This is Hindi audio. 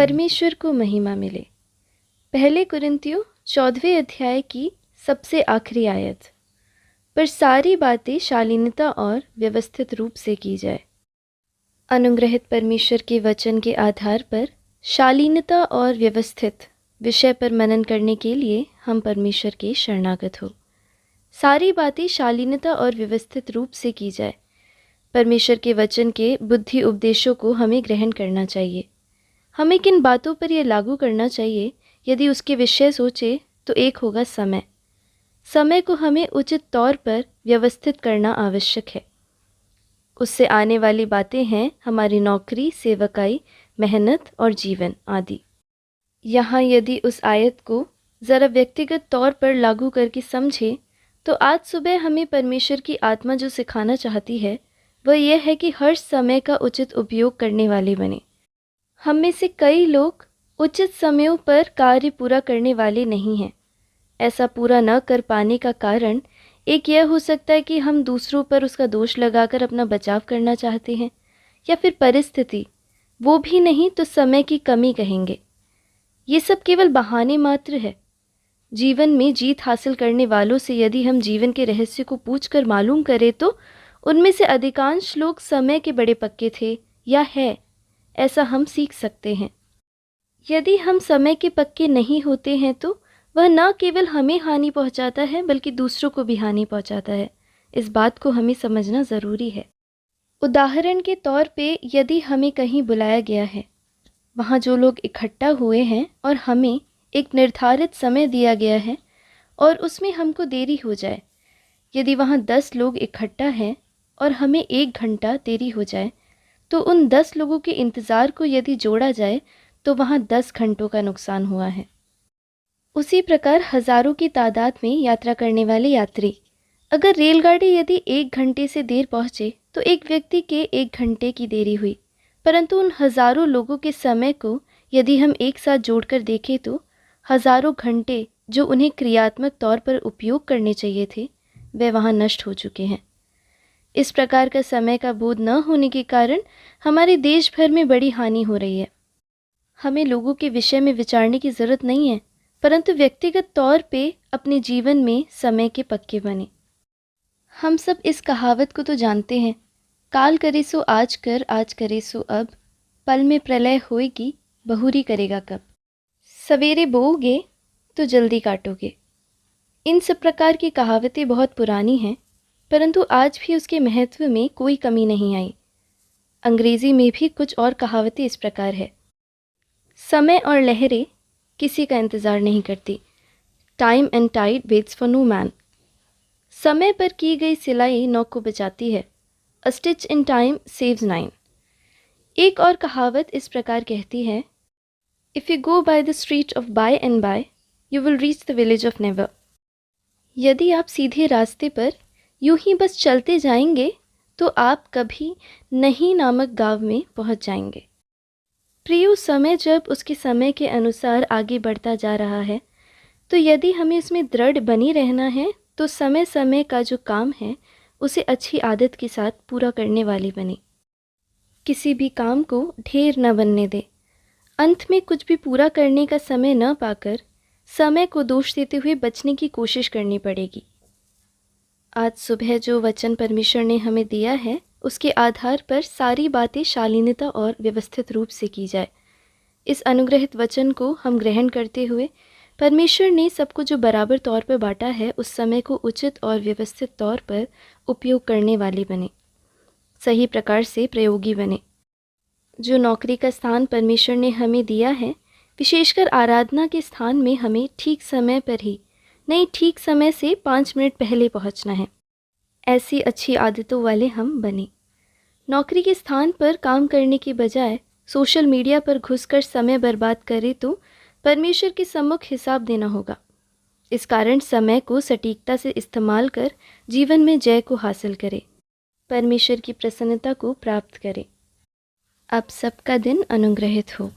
परमेश्वर को महिमा मिले। पहले कुरिन्थियों 14वें अध्याय की सबसे आखिरी आयत। पर सारी बातें शालीनता और व्यवस्थित रूप से की जाए। अनुग्रहित परमेश्वर के वचन के आधार पर शालीनता और व्यवस्थित विषय पर मनन करने के लिए हम परमेश्वर के शरणागत हो। सारी बातें शालीनता और व्यवस्थित रूप से की जाए। परमेश्वर के वचन के बुद्धि उपदेशों को हमें ग्रहण करना चाहिए। हमें किन बातों पर यह लागू करना चाहिए? यदि उसके विषय सोचे तो एक होगा समय। समय को हमें उचित तौर पर व्यवस्थित करना आवश्यक है। उससे आने वाली बातें हैं हमारी नौकरी, सेवकाई, मेहनत और जीवन आदि। यहाँ यदि उस आयत को ज़रा व्यक्तिगत तौर पर लागू करके समझे तो आज सुबह हमें परमेश्वर की आत्मा जो सिखाना चाहती है वह यह है कि हर समय का उचित उपयोग करने वाले बने। हम में से कई लोग उचित समयों पर कार्य पूरा करने वाले नहीं हैं। ऐसा पूरा न कर पाने का कारण एक यह हो सकता है कि हम दूसरों पर उसका दोष लगाकर अपना बचाव करना चाहते हैं, या फिर परिस्थिति, वो भी नहीं तो समय की कमी कहेंगे। ये सब केवल बहाने मात्र है। जीवन में जीत हासिल करने वालों से यदि हम जीवन के रहस्य को पूछकर मालूम करें तो उनमें से अधिकांश लोग समय के बड़े पक्के थे या है, ऐसा हम सीख सकते हैं। यदि हम समय के पक्के नहीं होते हैं तो वह न केवल हमें हानि पहुंचाता है बल्कि दूसरों को भी हानि पहुंचाता है। इस बात को हमें समझना ज़रूरी है। उदाहरण के तौर पे यदि हमें कहीं बुलाया गया है, वहाँ जो लोग इकट्ठा हुए हैं और हमें एक निर्धारित समय दिया गया है और उसमें हमको देरी हो जाए, यदि वहाँ 10 लोग इकट्ठा हैं और हमें 1 घंटा देरी हो जाए तो उन 10 लोगों के इंतज़ार को यदि जोड़ा जाए तो वहाँ 10 घंटों का नुकसान हुआ है। उसी प्रकार हज़ारों की तादाद में यात्रा करने वाले यात्री, अगर रेलगाड़ी यदि 1 घंटे से देर पहुँचे तो एक व्यक्ति के 1 घंटे की देरी हुई, परंतु उन हज़ारों लोगों के समय को यदि हम एक साथ जोड़कर देखें तो हज़ारों घंटे जो उन्हें क्रियात्मक तौर पर उपयोग करने चाहिए थे वे वहाँ नष्ट हो चुके हैं। इस प्रकार का समय का बोध न होने के कारण हमारे देश भर में बड़ी हानि हो रही है। हमें लोगों के विषय में विचारने की ज़रूरत नहीं है, परंतु व्यक्तिगत तौर पे अपने जीवन में समय के पक्के बने। हम सब इस कहावत को तो जानते हैं, काल करे सो आज कर, आज करे सो अब, पल में प्रलय होएगी, बहुरी करेगा कब। सवेरे बोओगे तो जल्दी काटोगे। इन सब प्रकार की कहावतें बहुत पुरानी हैं, परंतु आज भी उसके महत्व में कोई कमी नहीं आई। अंग्रेज़ी में भी कुछ और कहावतें इस प्रकार है। समय और लहरें किसी का इंतज़ार नहीं करती। Time and tide waits for no man. समय पर की गई सिलाई नौ को बचाती है। A stitch in time saves 9। एक और कहावत इस प्रकार कहती है, if you go by the street of by and by you will reach the village of never. यदि आप सीधे रास्ते पर यूं ही बस चलते जाएंगे तो आप कभी नहीं नामक गांव में पहुंच जाएंगे। प्रियो, समय जब उसके समय के अनुसार आगे बढ़ता जा रहा है तो यदि हमें उसमें दृढ़ बनी रहना है तो समय समय का जो काम है उसे अच्छी आदत के साथ पूरा करने वाली बने। किसी भी काम को ढेर न बनने दे। अंत में कुछ भी पूरा करने का समय न पाकर समय को दोष देते हुए बचने की कोशिश करनी पड़ेगी। आज सुबह जो वचन परमेश्वर ने हमें दिया है उसके आधार पर सारी बातें शालीनता और व्यवस्थित रूप से की जाए। इस अनुग्रहित वचन को हम ग्रहण करते हुए परमेश्वर ने सबको जो बराबर तौर पर बांटा है उस समय को उचित और व्यवस्थित तौर पर उपयोग करने वाले बने, सही प्रकार से प्रयोगी बने। जो नौकरी का स्थान परमेश्वर ने हमें दिया है, विशेषकर आराधना के स्थान में हमें ठीक समय पर ही नहीं, ठीक समय से 5 मिनट पहले पहुंचना है। ऐसी अच्छी आदतों वाले हम बने। नौकरी के स्थान पर काम करने के बजाय सोशल मीडिया पर घुसकर समय बर्बाद करें तो परमेश्वर के सम्मुख हिसाब देना होगा। इस कारण समय को सटीकता से इस्तेमाल कर जीवन में जय को हासिल करें, परमेश्वर की प्रसन्नता को प्राप्त करें। आप सबका दिन अनुग्रहित हो।